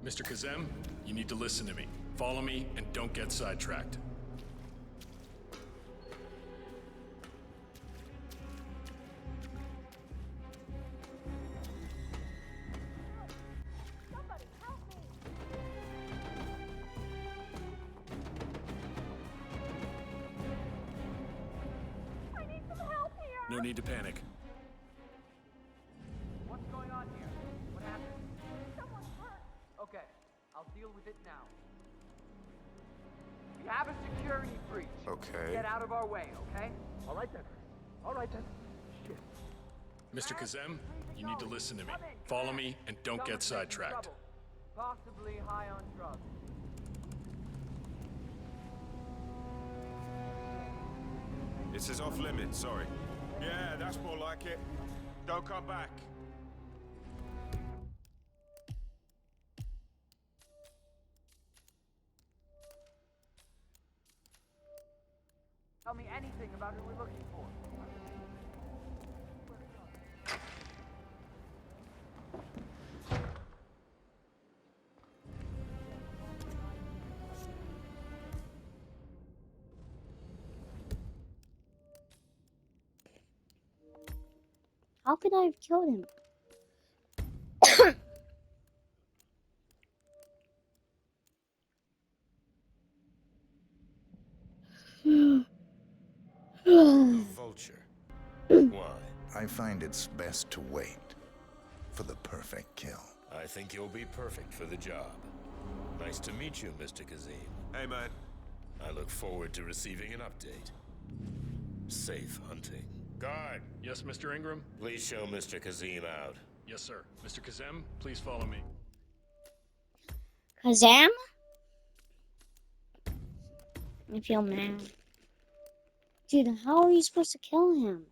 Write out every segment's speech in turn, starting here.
Mr. Kazem, you need to listen to me. Follow me and don't get sidetracked. Somebody help me! I need some help here! No need to panic. What's going on here? What happened? Someone's hurt! Okay, I'll deal with it now. We have a security breach. Okay. Get out of our way, okay? All right then. Shit. Mr. Kazem, you need to listen to me. Follow me and don't get Someone's making sidetracked. trouble. Possibly high on drugs. This is off limits, sorry. Yeah, that's more like it. Don't come back. Tell me anything about who we're looking for. How could I have killed him? Vulture. Why? I find it's best to wait for the perfect kill. I think you'll be perfect for the job. Nice to meet you, Mr. Kazim. Hey, man. I look forward to receiving an update. Safe hunting. Guard, Yes, Mr. Ingram? please show Mr. Kazim out. Yes, sir. Mr. Kazem, please follow me. Kazam? I feel mad. Dude, how are you supposed to kill him?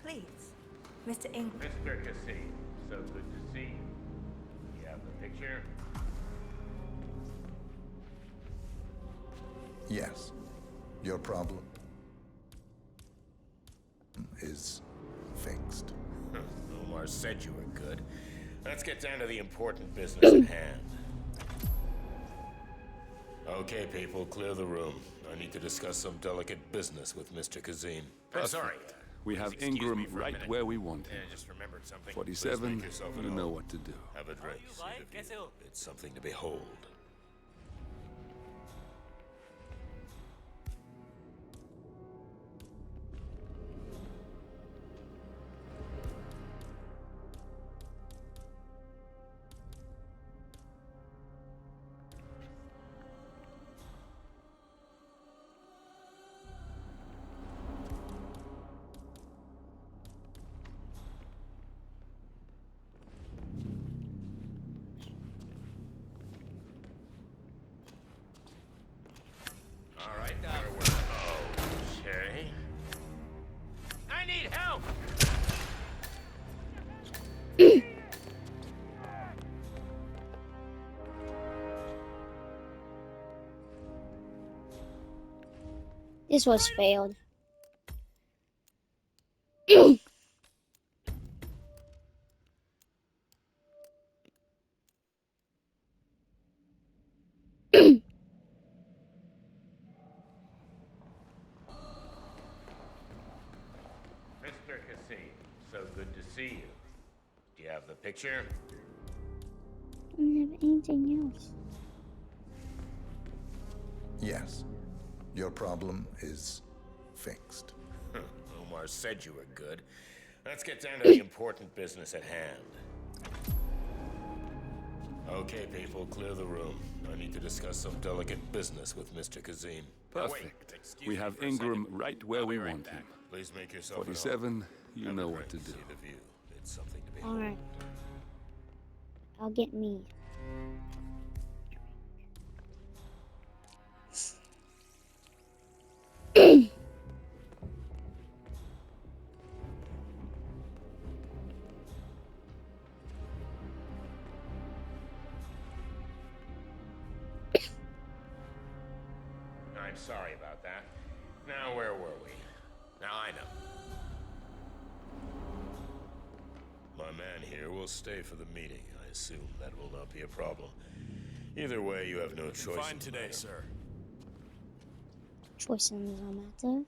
Please, Mr. Ingram. Mr. Kazim, so good to see you. You have the picture? Yes, your problem is fixed. Omar said you were good. Let's get down to the important business at hand. Okay, people, clear the room. I need to discuss some delicate business with Mr. Kazim. Sorry. We have excuse Ingram me for a right minute. where we want him. I just remembered something. 47, Please make yourself at you know home. what to do. Have a drink. See the view. It's something to behold. All right, now we're okay. I need help. This was failed. Mr. Kazim, so good to see you. Do you have the picture? I don't have anything else. Yes, your problem is fixed. Omar said you were good. Let's get down to the important business at hand. Okay, people, clear the room. I need to discuss some delicate business with Mr. Kazim. Perfect. Excuse We me have for a Ingram second. right where I'll be we right want back. him. Please make yourself at home. 47, you Have a know drink. what to do. See the view. It's something to behold. Alright. I'll get me. I'm sorry about that. Now, where were we? Now I know. My man here will stay for the meeting. I assume that will not be a problem. Either way, you have no choice. Fine today, sir. Choice in the matter.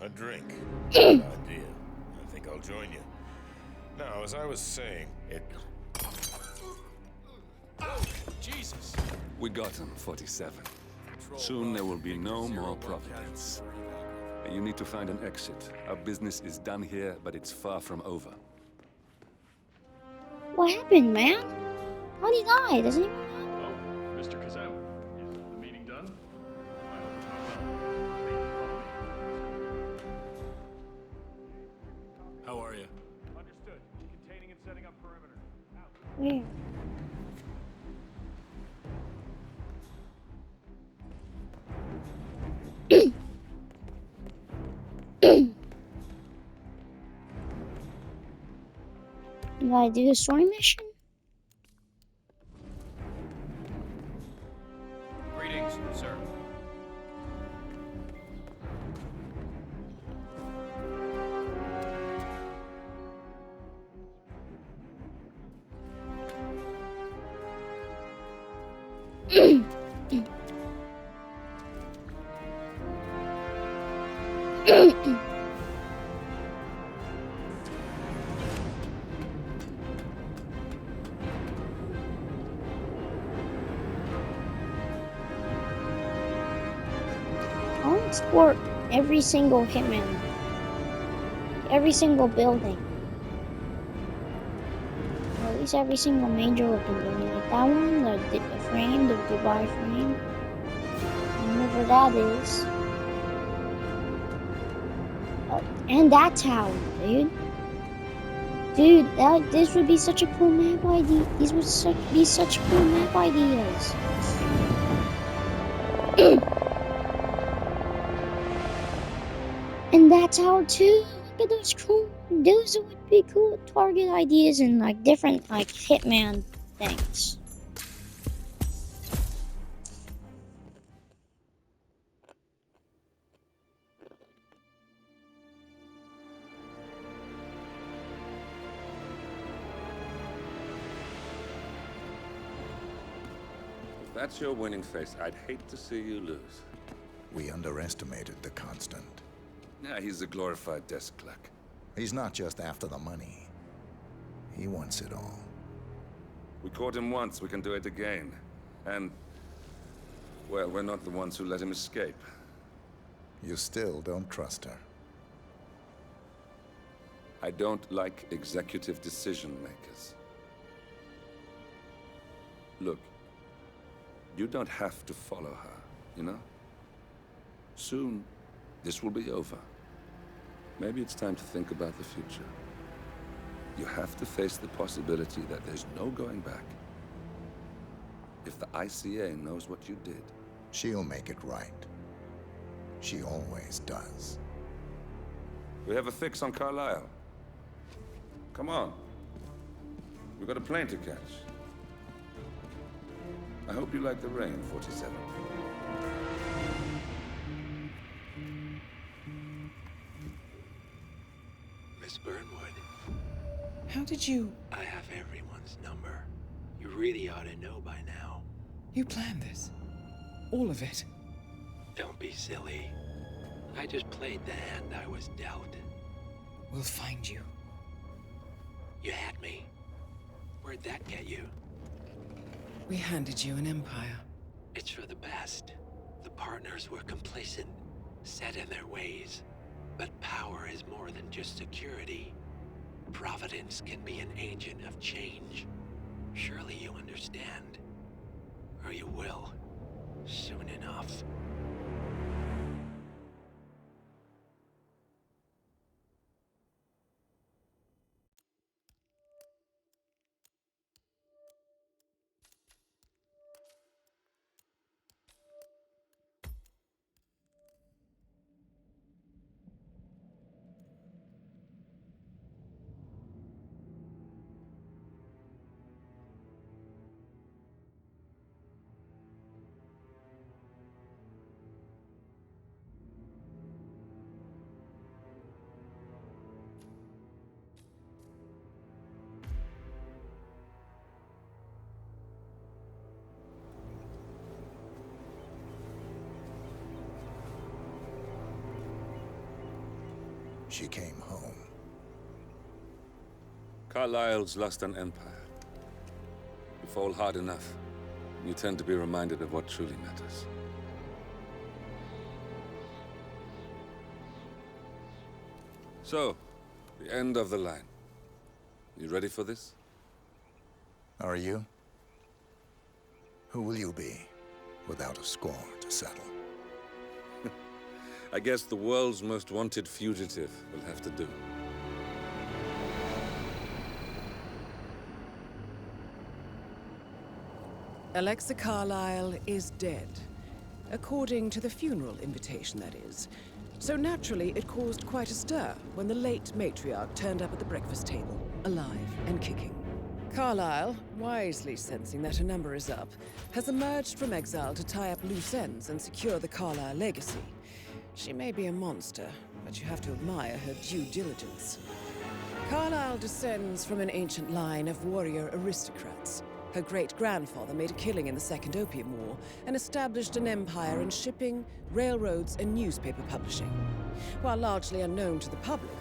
A drink. Good idea. I think I'll join you. Now, as I was saying, Jesus. We got him, 47. Soon there will be no more Providence. And you need to find an exit. Our business is done here, but it's far from over. What happened, man? How'd he die? Doesn't anyone know? Oh, Mr. Kazem, is the meeting done? How are you? Understood. Containing and setting up perimeter. Out. Where? You gotta do the story mission? Greetings, sir. I'll explore every single Hitman. Every single building. Or at least every single major looking building. Like that one, the frame, the Dubai frame. Whatever that is. And that tower, dude. Dude, this would be such a cool map idea. These would be such cool map ideas. And that tower too. Look at those cool. Those would be cool target ideas and like different like Hitman things. If that's your winning face, I'd hate to see you lose. We underestimated the Constant. Yeah, he's a glorified desk clerk. He's not just after the money. He wants it all. We caught him once, we can do it again. And, well, we're not the ones who let him escape. You still don't trust her. I don't like executive decision makers. Look, you don't have to follow her, you know? Soon, this will be over. Maybe it's time to think about the future. You have to face the possibility that there's no going back. If the ICA knows what you did, She'll make it right. She always does. we have a fix on Carlisle. Come on. We've got a plane to catch. I hope you like the rain, 47. Miss Burnwood, How did you... I have everyone's number. You really ought to know by now. You planned this? All of it? Don't be silly. I just played the hand I was dealt. We'll find you. You had me. Where'd that get you? We handed you an empire. It's for the best. The partners were complacent, set in their ways. But power is more than just security. Providence can be an agent of change. Surely you understand. Or you will. Soon enough. she came home. Carlyle's lost an empire. You fall hard enough, you tend to be reminded of what truly matters. So, the end of the line. You ready for this? Are you? Who will you be, without a score to settle? I guess the world's most wanted fugitive will have to do. Alexa Carlyle is dead. According to the funeral invitation, that is. So naturally, it caused quite a stir when the late matriarch turned up at the breakfast table, alive and kicking. Carlyle, wisely sensing that her number is up, has emerged from exile to tie up loose ends and secure the Carlyle legacy. She may be a monster, but you have to admire her due diligence. Carlyle descends from an ancient line of warrior aristocrats. Her great-grandfather made a killing in the Second Opium War and established an empire in shipping, railroads, and newspaper publishing. While largely unknown to the public,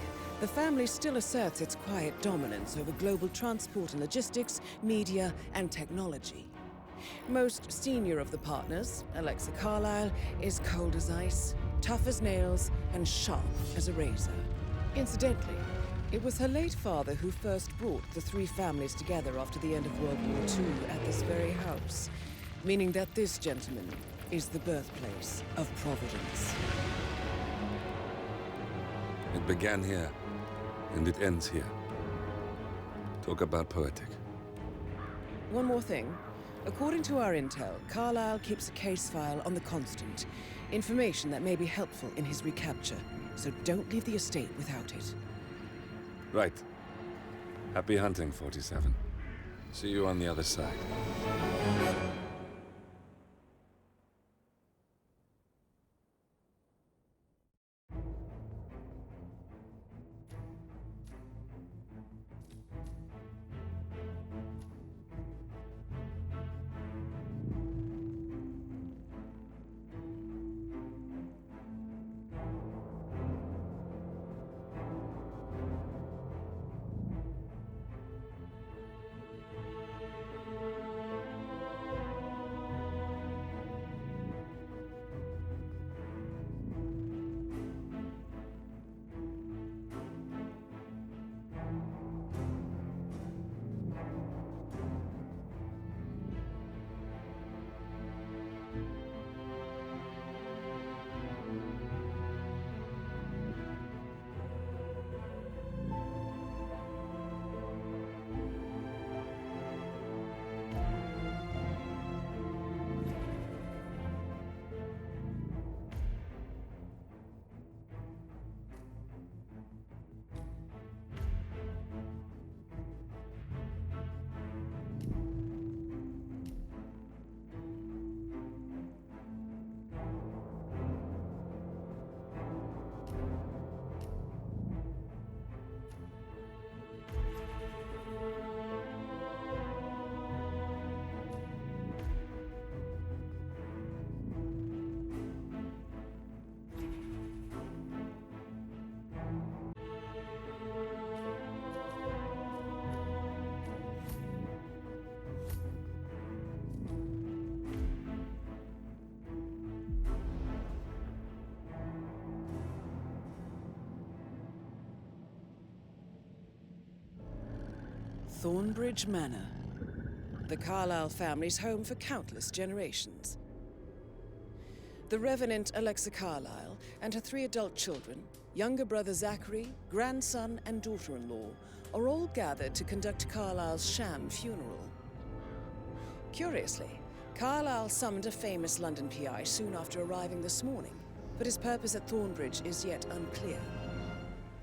the family still asserts its quiet dominance over global transport and logistics, media, and technology. Most senior of the partners, Alexa Carlyle, is cold as ice, tough as nails, and sharp as a razor. Incidentally, it was her late father who first brought the three families together after the end of World War II at this very house, meaning that this gentleman is the birthplace of Providence. It began here, and it ends here. Talk about poetic. One more thing. According to our intel, Carlyle keeps a case file on the Constant. Information that may be helpful in his recapture, so don't leave the estate without it. Right. Happy hunting, 47. See you on the other side. Thornbridge Manor. The Carlyle family's home for countless generations. The Revenant Alexa Carlyle and her 3 adult children, younger brother Zachary, grandson, and daughter-in-law, are all gathered to conduct Carlyle's sham funeral. Curiously, Carlyle summoned a famous London PI soon after arriving this morning, but his purpose at Thornbridge is yet unclear.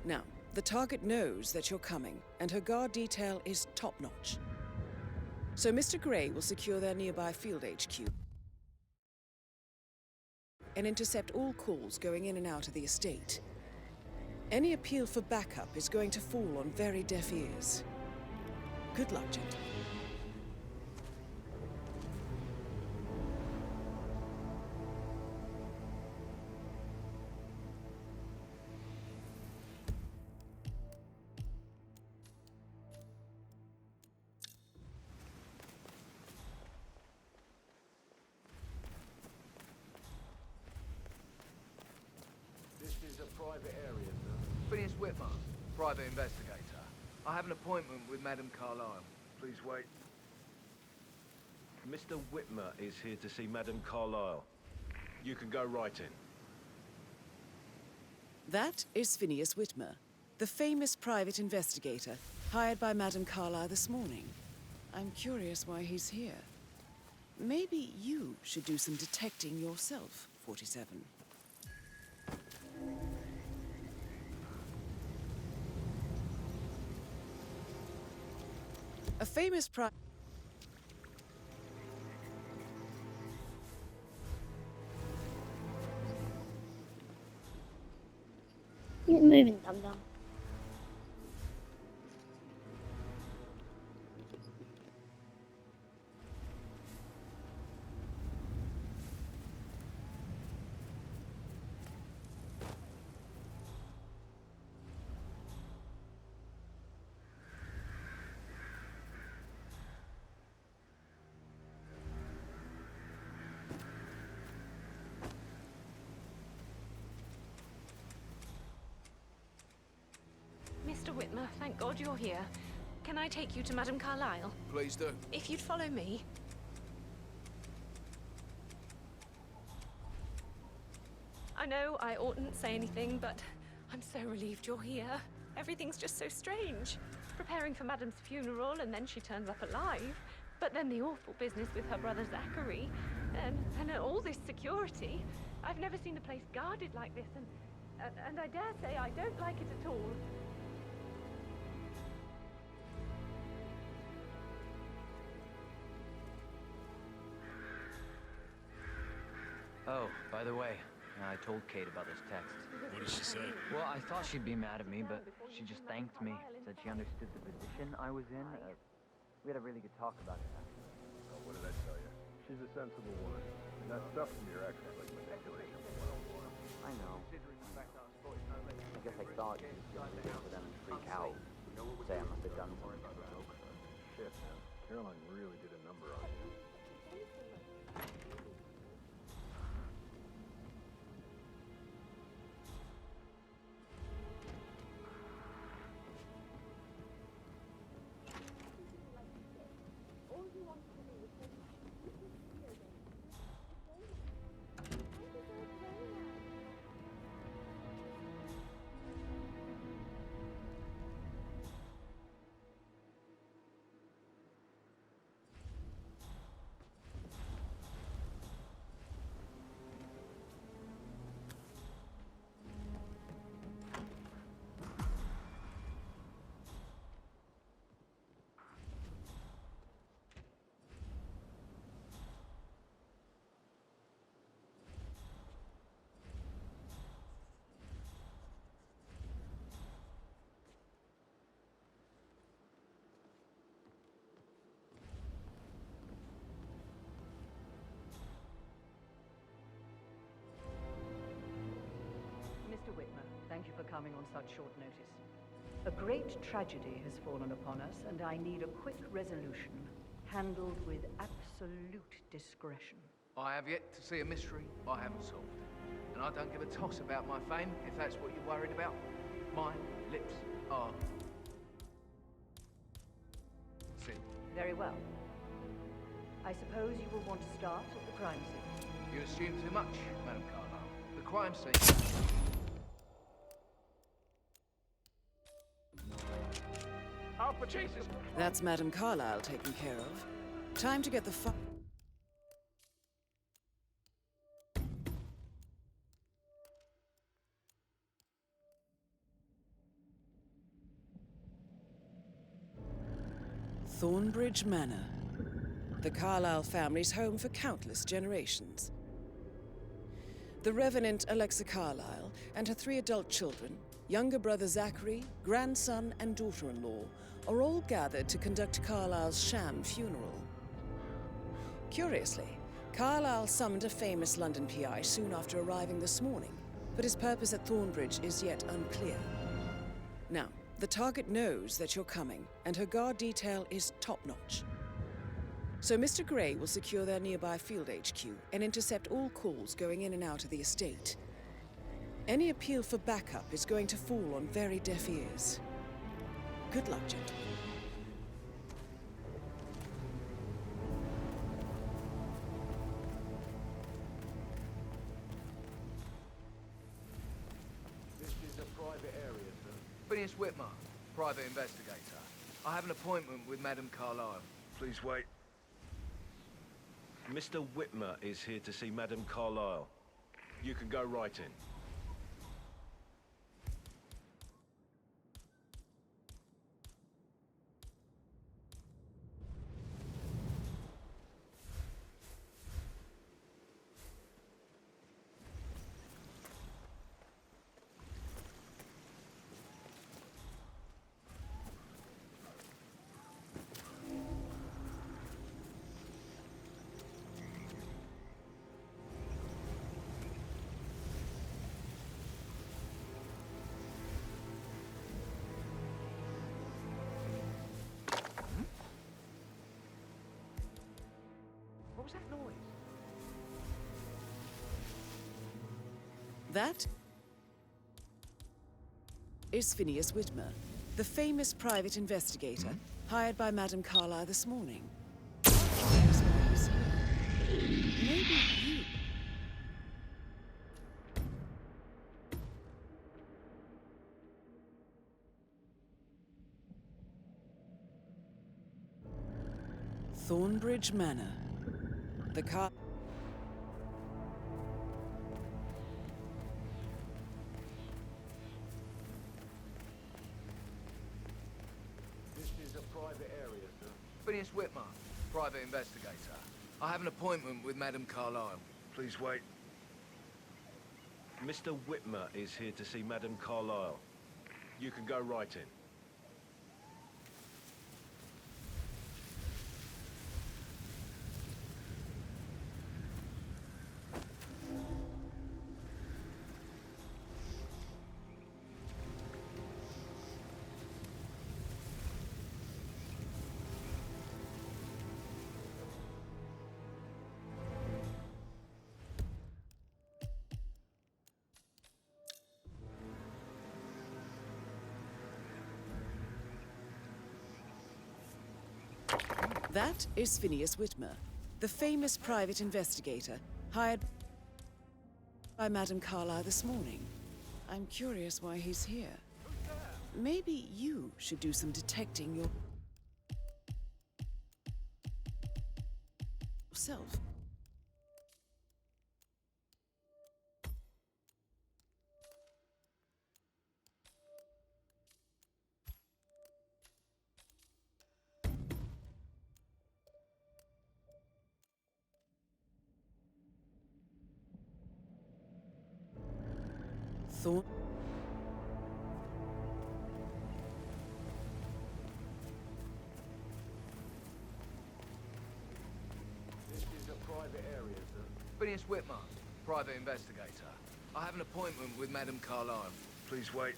Now, the target knows that you're coming, and her guard detail is top-notch. So Mr. Gray will secure their nearby field HQ and intercept all calls going in and out of the estate. Any appeal for backup is going to fall on very deaf ears. Good luck, gentlemen. Phineas Whitman, private investigator. I have an appointment with Madame Carlyle. Please wait. Mr. Whitmer is here to see Madame Carlyle. You can go right in. That is Phineas Whitmer, the famous private investigator hired by Madame Carlyle this morning. I'm curious why he's here. Maybe you should do some detecting yourself, 47. A famous You're moving, dum-dum. Mr. Whitmer, thank God you're here. Can I take you to Madame Carlyle? Please do. If you'd follow me. I know I oughtn't say anything, but I'm so relieved you're here. Everything's just so strange. Preparing for Madame's funeral, and then she turns up alive. But then the awful business with her brother Zachary, and all this security. I've never seen the place guarded like this, and I dare say I don't like it at all. Oh, by the way, I told Kate about this text. What did she say? Well, I thought she'd be mad at me, but she just thanked me. Said she understood the position I was in. We had a really good talk about it. Oh, what did I tell you? She's a sensible woman. And that stuff from your ex is like manipulation 101. I know. I guess I thought it was just easy for them to freak out. Say I must have done something to provoke her. Shit, man. Caroline really did a number on you. Mr. Whitmer, thank you for coming on such short notice. A great tragedy has fallen upon us, and I need a quick resolution, handled with absolute discretion. I have yet to see a mystery I haven't solved. And I don't give a toss about my fame, if that's what you're worried about. My lips are sealed. Very well. I suppose you will want to start at the crime scene. You assume too much, Madame Carlyle. The crime scene... Oh, for Jesus! That's Madame Carlyle taken care of. Time to get the Thornbridge Manor. The Carlyle family's home for countless generations. The Revenant Alexa Carlyle and her 3 adult children, younger brother Zachary, grandson and daughter-in-law, are all gathered to conduct Carlyle's sham funeral. Curiously, Carlyle summoned a famous London PI soon after arriving this morning, but his purpose at Thornbridge is yet unclear. Now, the target knows that you're coming, and her guard detail is top-notch. So Mr. Gray will secure their nearby field HQ and intercept all calls going in and out of the estate. Any appeal for backup is going to fall on very deaf ears. Good luck, gentlemen. This is a private area, sir. Phineas Whitmer, private investigator. I have an appointment with Madame Carlyle. Please wait. Mr. Whitmer is here to see Madame Carlyle. You can go right in. What was that noise? That is Phineas Whitmer, the famous private investigator hired by Madame Carlyle this morning. Maybe you... Thornbridge Manor. The car... This is a private area, sir. Phineas Whitmer, private investigator. I have an appointment with Madame Carlyle. Please wait. Mr. Whitmer is here to see Madame Carlyle. You can go right in. That is Phineas Whitmer, the famous private investigator hired by Madame Carlyle this morning. I'm curious why he's here. Maybe you should do some detecting yourself. Thorn... This is a private area, sir. Phineas Whitmer, private investigator. I have an appointment with Madame Carlyle. Please wait.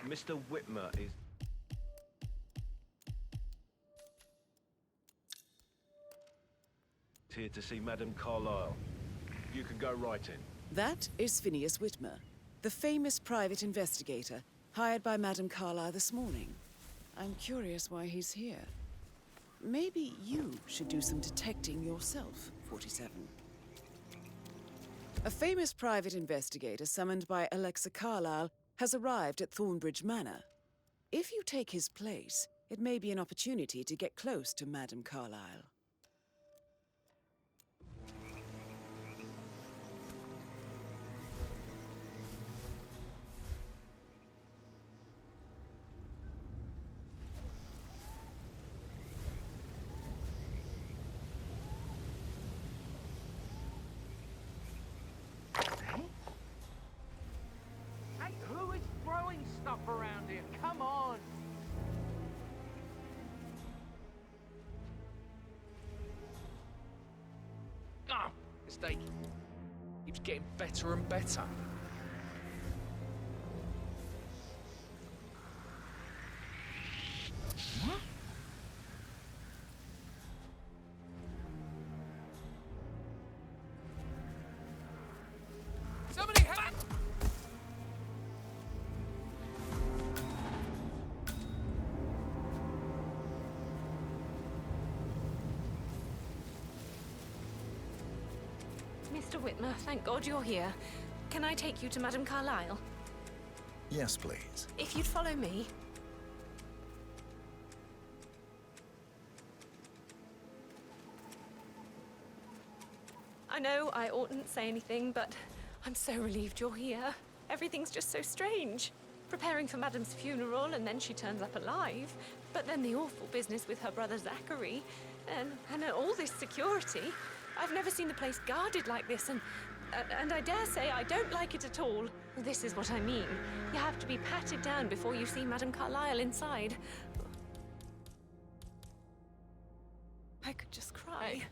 Mr. Whitmer is... here to see Madame Carlyle. You can go right in. That is Phineas Whitmer, the famous private investigator hired by Madame Carlyle this morning. I'm curious why he's here. Maybe you should do some detecting yourself, 47. A famous private investigator summoned by Alexa Carlyle has arrived at Thornbridge Manor. If you take his place, it may be an opportunity to get close to Madame Carlyle. Hey, who is throwing stuff around here? Come on! Ah, mistake. Keeps getting better and better. What? Somebody help! Mr. Whitmer, thank God you're here. Can I take you to Madame Carlyle? Yes, please. If you'd follow me. I know I oughtn't say anything, but I'm so relieved you're here. Everything's just so strange. Preparing for Madame's funeral, and then she turns up alive. But then the awful business with her brother Zachary, and all this security. I've never seen the place guarded like this, and I dare say I don't like it at all. This is what I mean. You have to be patted down before you see Madame Carlyle inside. I could just cry. Hey,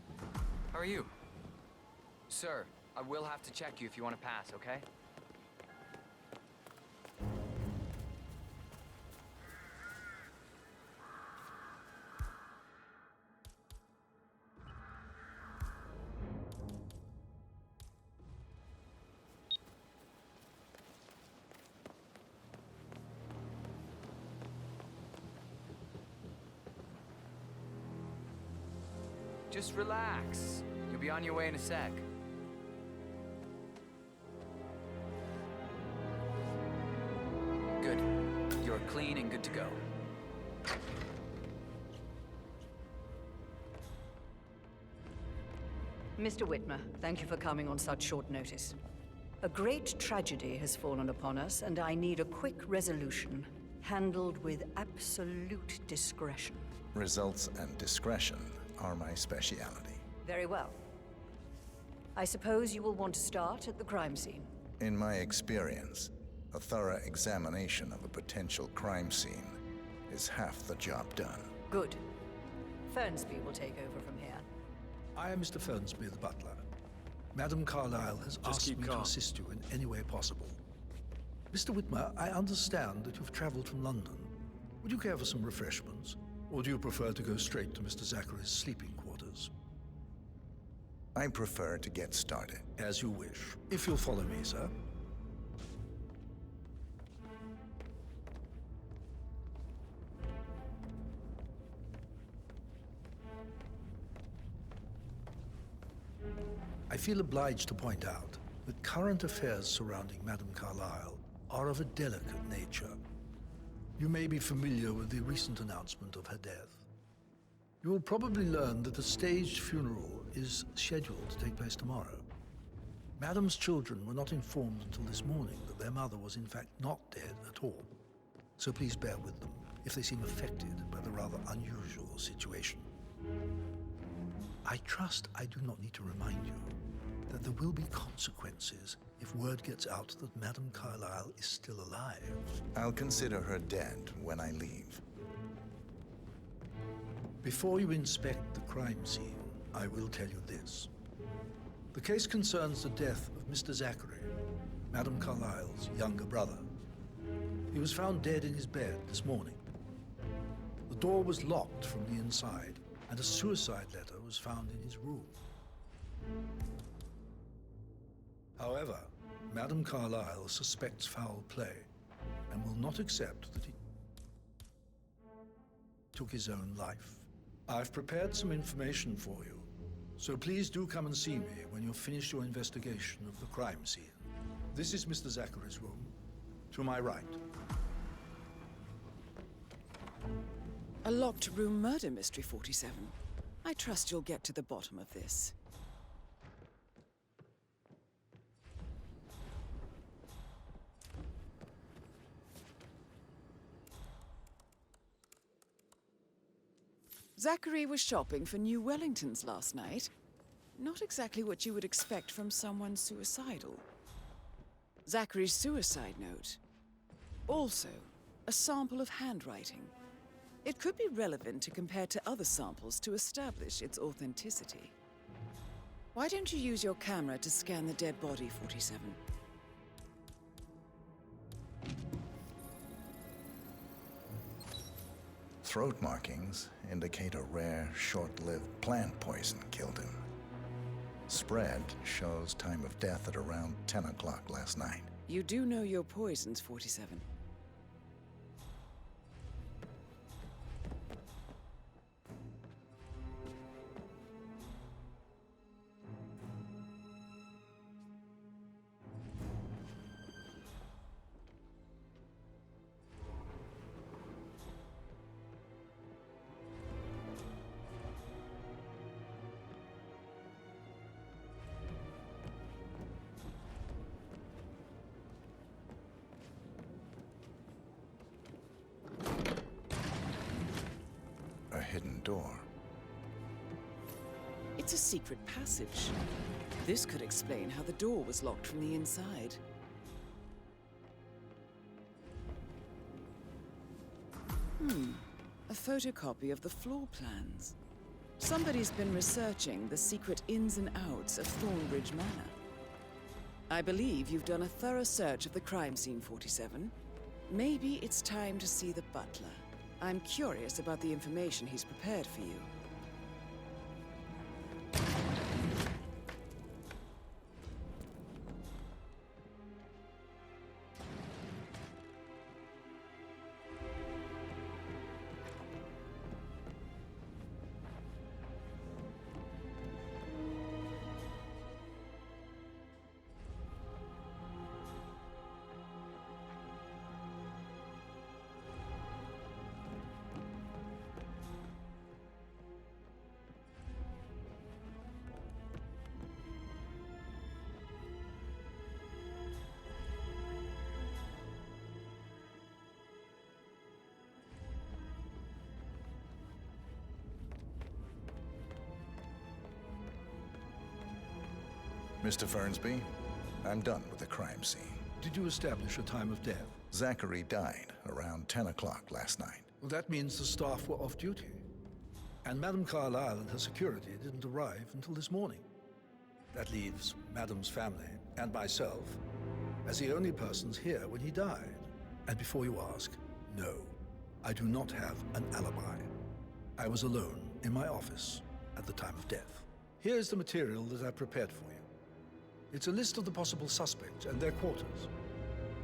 how are you? Sir, I will have to check you if you want to pass, okay? Just relax. You'll be on your way in a sec. Good. You're clean and good to go. Mr. Whitmer, thank you for coming on such short notice. A great tragedy has fallen upon us, and I need a quick resolution, handled with absolute discretion. Results and discretion are my speciality. Very well. I suppose you will want to start at the crime scene. In my experience, a thorough examination of a potential crime scene is half the job done. Good. Fernsby will take over from here. I am Mr. Fernsby, the butler. Madame Carlyle has asked me to assist you in any way possible. Mr. Whitmer, I understand that you've traveled from London. Would you care for some refreshments? Or do you prefer to go straight to Mr. Zachary's sleeping quarters? I prefer to get started. As you wish. If you'll follow me, sir. I feel obliged to point out that current affairs surrounding Madame Carlyle are of a delicate nature. You may be familiar with the recent announcement of her death. You will probably learn that a staged funeral is scheduled to take place tomorrow. Madame's children were not informed until this morning that their mother was in fact not dead at all. So please bear with them if they seem affected by the rather unusual situation. I trust I do not need to remind you that there will be consequences if word gets out that Madame Carlyle is still alive. I'll consider her dead when I leave. Before you inspect the crime scene, I will tell you this. The case concerns the death of Mr. Zachary, Madame Carlyle's younger brother. He was found dead in his bed this morning. The door was locked from the inside, and a suicide letter was found in his room. However, Madame Carlyle suspects foul play and will not accept that he took his own life. I've prepared some information for you, so please do come and see me when you've finished your investigation of the crime scene. This is Mr. Zachary's room, to my right. A locked room murder mystery, 47. I trust you'll get to the bottom of this. Zachary was shopping for new Wellingtons last night. Not exactly what you would expect from someone suicidal. Zachary's suicide note. Also, a sample of handwriting. It could be relevant to compare to other samples to establish its authenticity. Why don't you use your camera to scan the dead body, 47? Throat markings indicate a rare, short-lived plant poison killed him. Spread shows time of death at around 10 o'clock last night. You do know your poisons, 47. door. It's a secret passage. This could explain how the door was locked from the inside. A photocopy of the floor plans. Somebody's been researching the secret ins and outs of Thornbridge Manor. I believe you've done a thorough search of the crime scene, 47. Maybe it's time to see the butler. I'm curious about the information he's prepared for you. Mr. Fernsby, I'm done with the crime scene. Did you establish a time of death? Zachary died around 10 o'clock last night. Well, that means the staff were off duty. And Madame Carlyle and her security didn't arrive until this morning. That leaves Madame's family and myself as the only persons here when he died. And before you ask, no, I do not have an alibi. I was alone in my office at the time of death. Here's the material that I prepared for you. It's a list of the possible suspects and their quarters.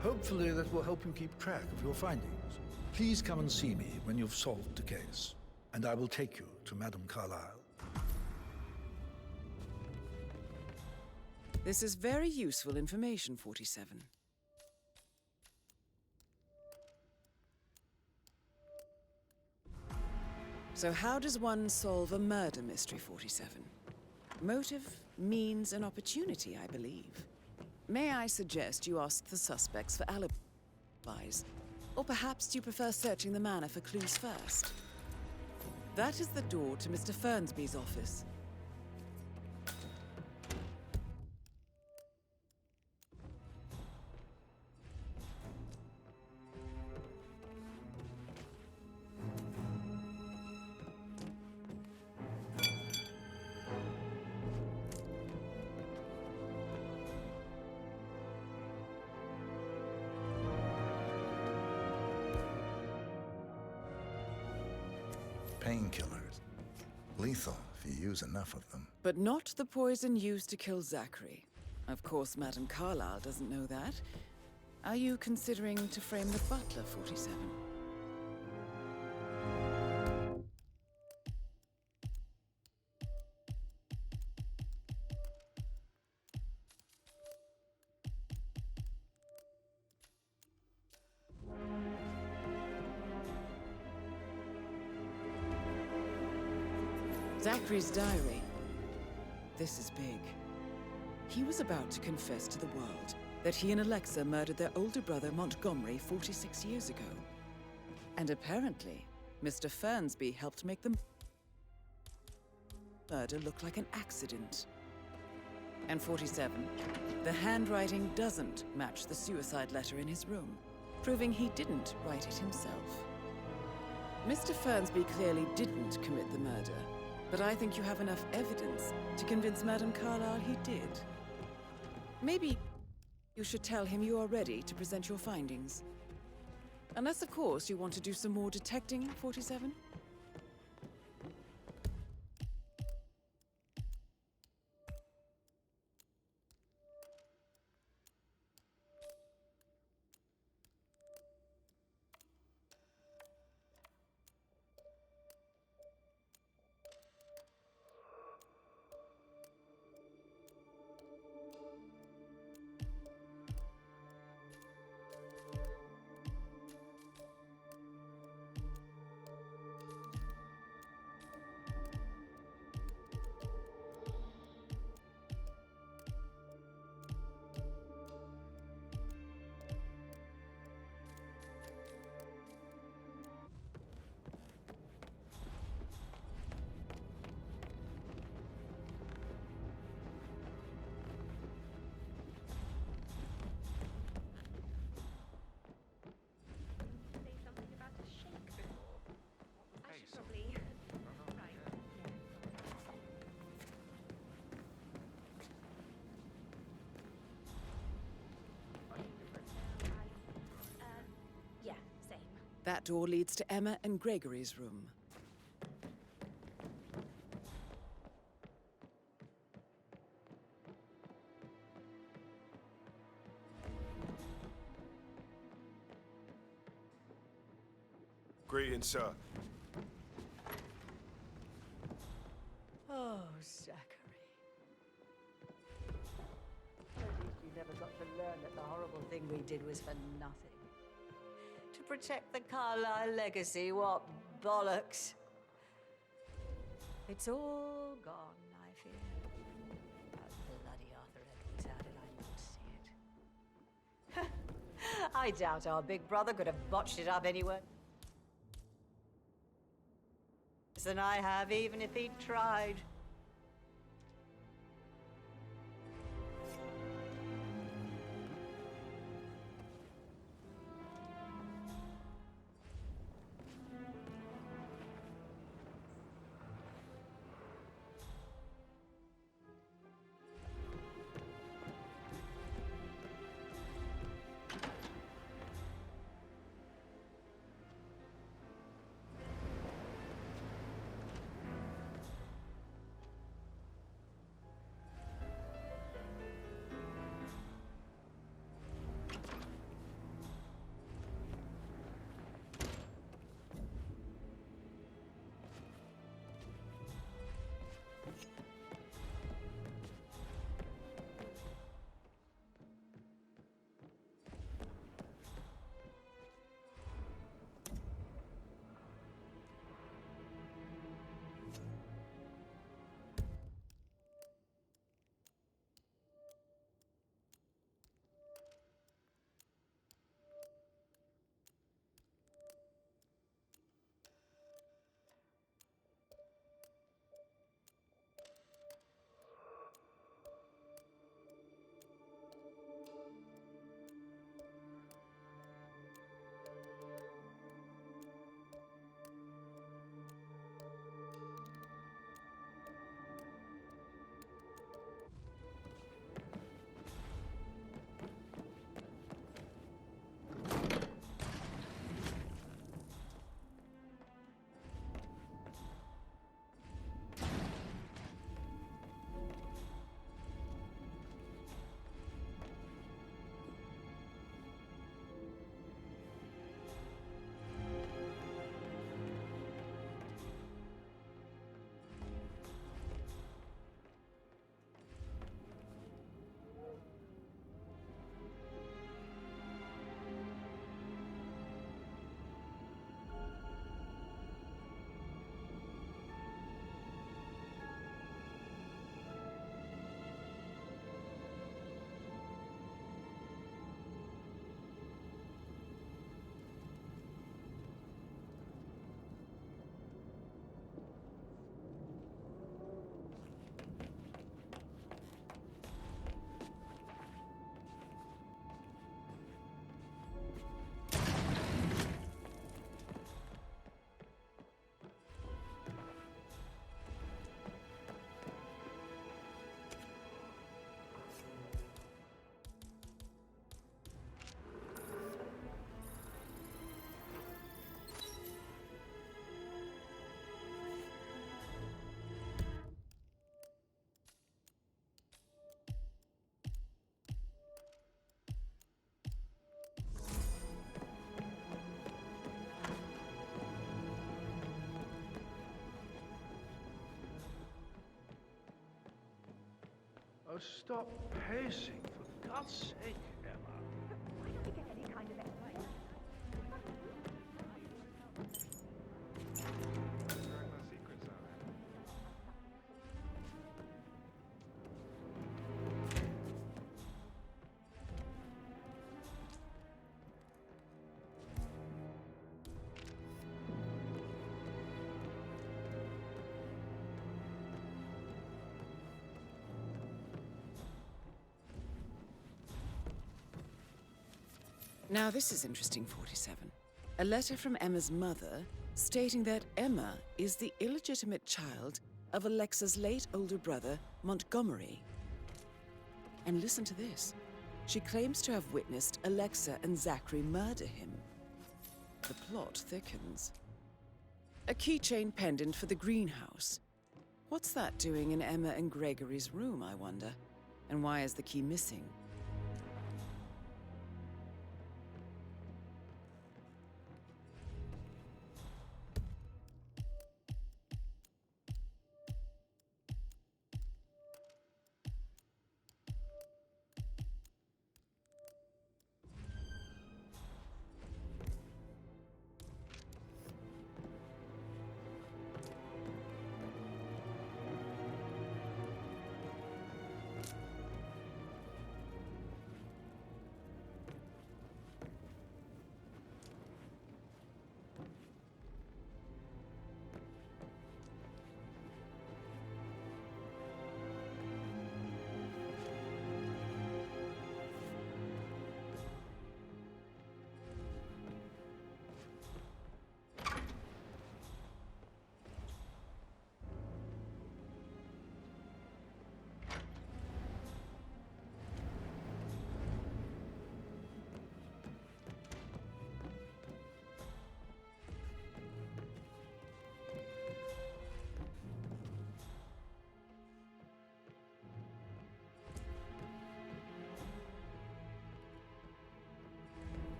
Hopefully that will help you keep track of your findings. Please come and see me when you've solved the case, and I will take you to Madame Carlyle. This is very useful information, 47. So how does one solve a murder mystery, 47? Motive, means, and opportunity, I believe. May I suggest you ask the suspects for alibis? Or perhaps do you prefer searching the manor for clues first? That is the door to Mr. Fernsby's office. Painkillers. Lethal if you use enough of them. But not the poison used to kill Zachary. Of course, Madame Carlyle doesn't know that. Are you considering to frame the butler, 47? Zachary's diary. This is big. He was about to confess to the world that he and Alexa murdered their older brother Montgomery 46 years ago. And apparently, Mr. Fernsby helped make the murder look like an accident. And 47, the handwriting doesn't match the suicide letter in his room, proving he didn't write it himself. Mr. Fernsby clearly didn't commit the murder, but I think you have enough evidence to convince Madame Carlyle he did. Maybe you should tell him you are ready to present your findings. Unless, of course, you want to do some more detecting, 47? That door leads to Emma and Gregory's room. Greetings, sir. Oh, Zachary. At least you never got to learn that the horrible thing we did was for nothing. To protect the Carlyle legacy, what bollocks. It's all gone, I fear. That bloody Arthur Edwards, how did I not see it? I doubt our big brother could have botched it up anyway. Than I have, even if he'd tried. Oh, stop pacing, for God's sake, Emma. Why don't we get any kind of exercise? Now this is interesting, 47. A letter from Emma's mother stating that Emma is the illegitimate child of Alexa's late older brother, Montgomery. And listen to this. She claims to have witnessed Alexa and Zachary murder him. the plot thickens. A keychain pendant for the greenhouse. What's that doing in Emma and Gregory's room, I wonder? And why is the key missing?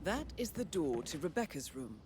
That is the door to Rebecca's room.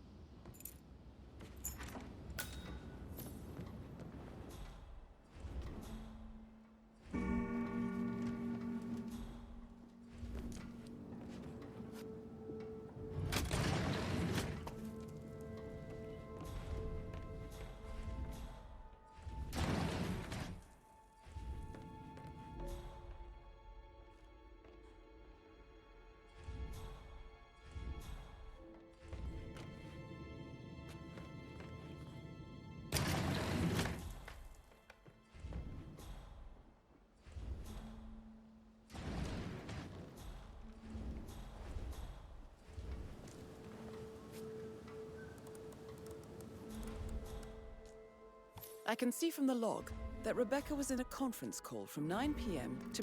I can see from the log that Rebecca was in a conference call from 9 p.m. to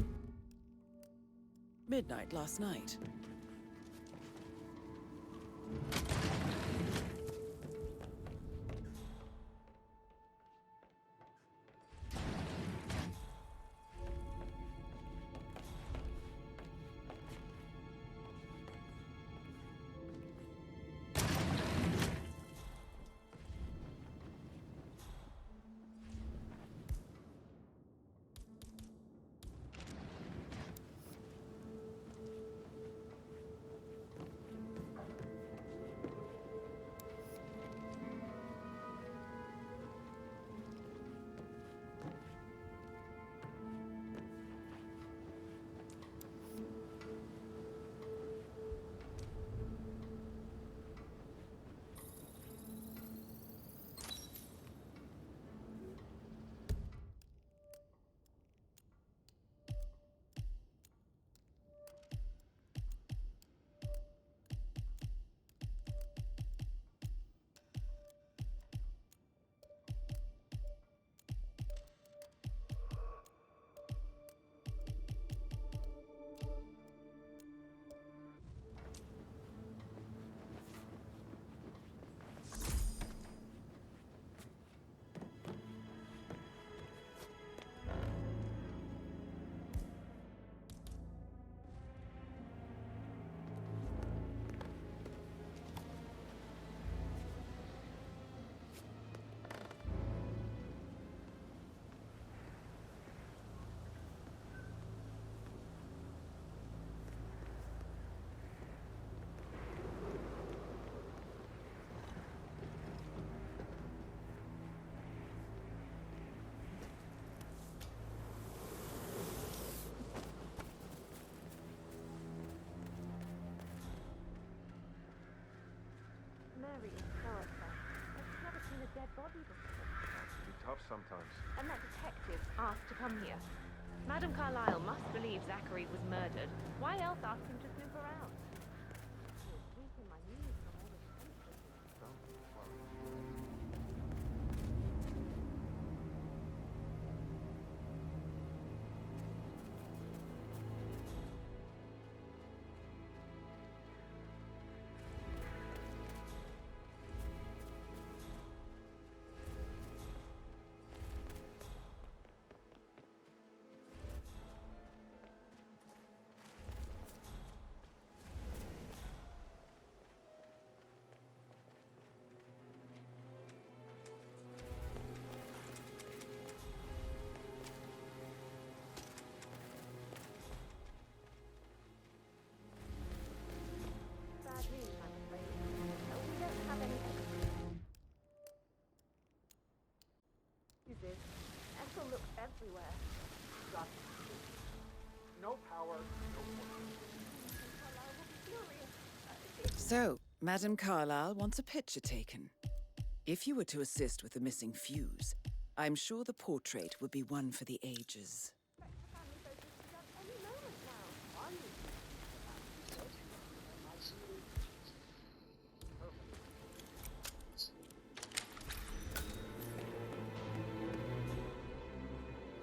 midnight last night. Mary is so upset. She's never seen a dead body before. Can be tough sometimes. And that detective asked to come here. Madame Carlyle must believe Zachary was murdered. Why else ask him to snoop around? I'm weak in my knees from all this tension. Don't worry. Bad news, I'm afraid. We don't have any excuses. Ethel looks everywhere. No power, no Carlyle will be furious. So, Madame Carlyle wants a picture taken. If you were to assist with the missing fuse, I'm sure the portrait would be one for the ages.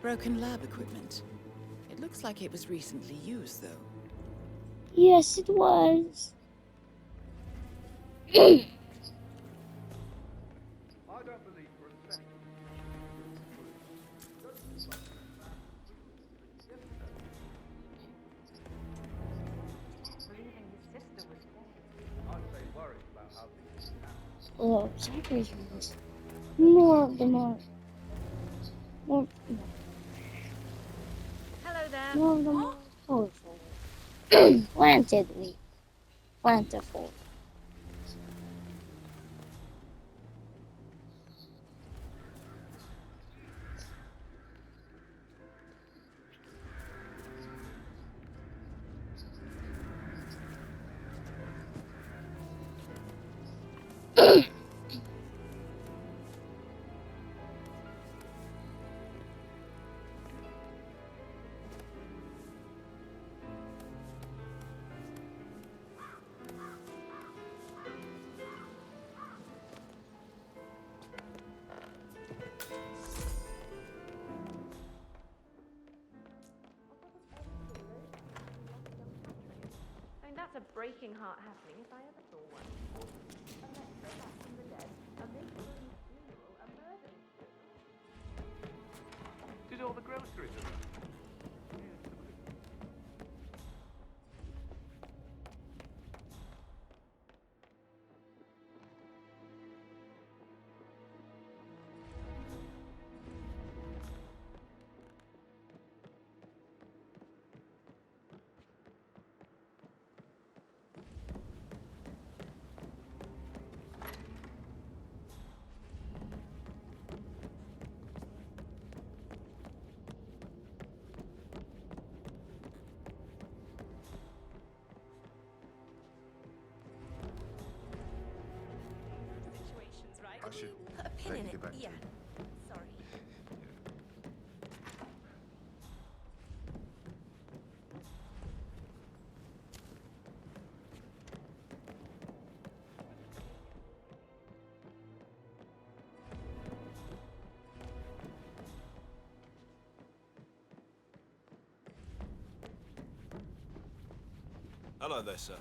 Broken lab equipment. It looks like it was recently used, though. Yes, it was. I don't believe for a second. Believing his sister was dead. Oh, sacrifice. More of the more. More. Hello there. More of the more powerful. Plantedly. Plentiful. I mean, that's a breaking heart happening if I ever saw one. A lecture back from the dead, a make-believe funeral, a murder. Did all the groceries arrive? Situations, right? I should Put a pin let in you it. get back to Yeah. it. Sorry. Hello there, sir.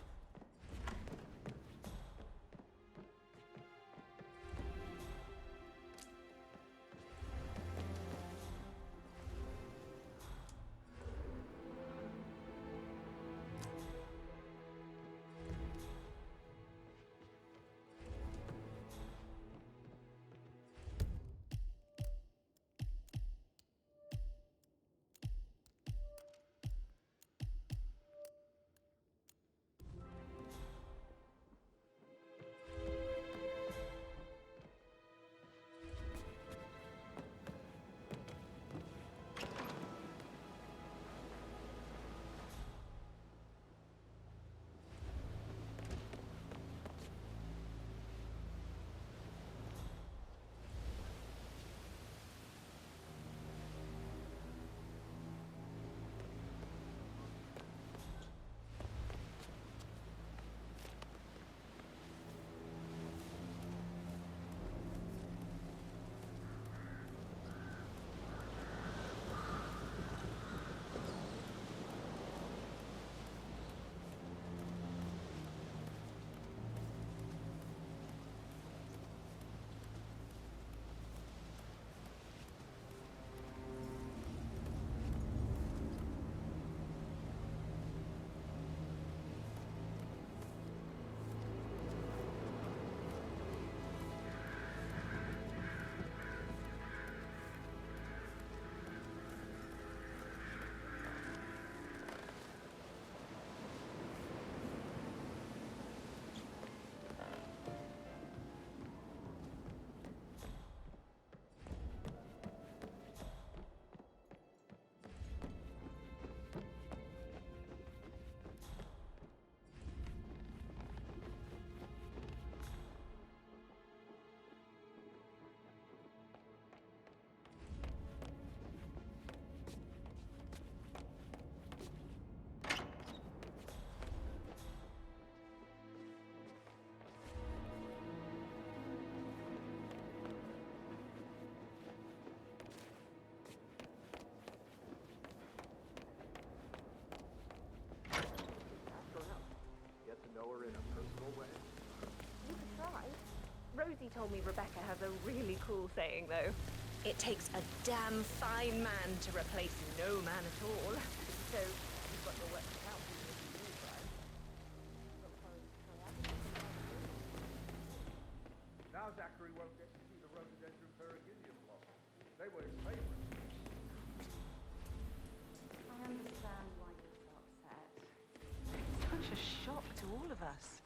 You could try. Rosie told me Rebecca has a really cool saying, though. It takes a damn fine man to replace no man at all. So, you've got your work cut out for you if you do try. Henry won't get to see the rhododendron periginium blossom. They were his favourites. I understand why you're so upset. It's such a shock to all of us.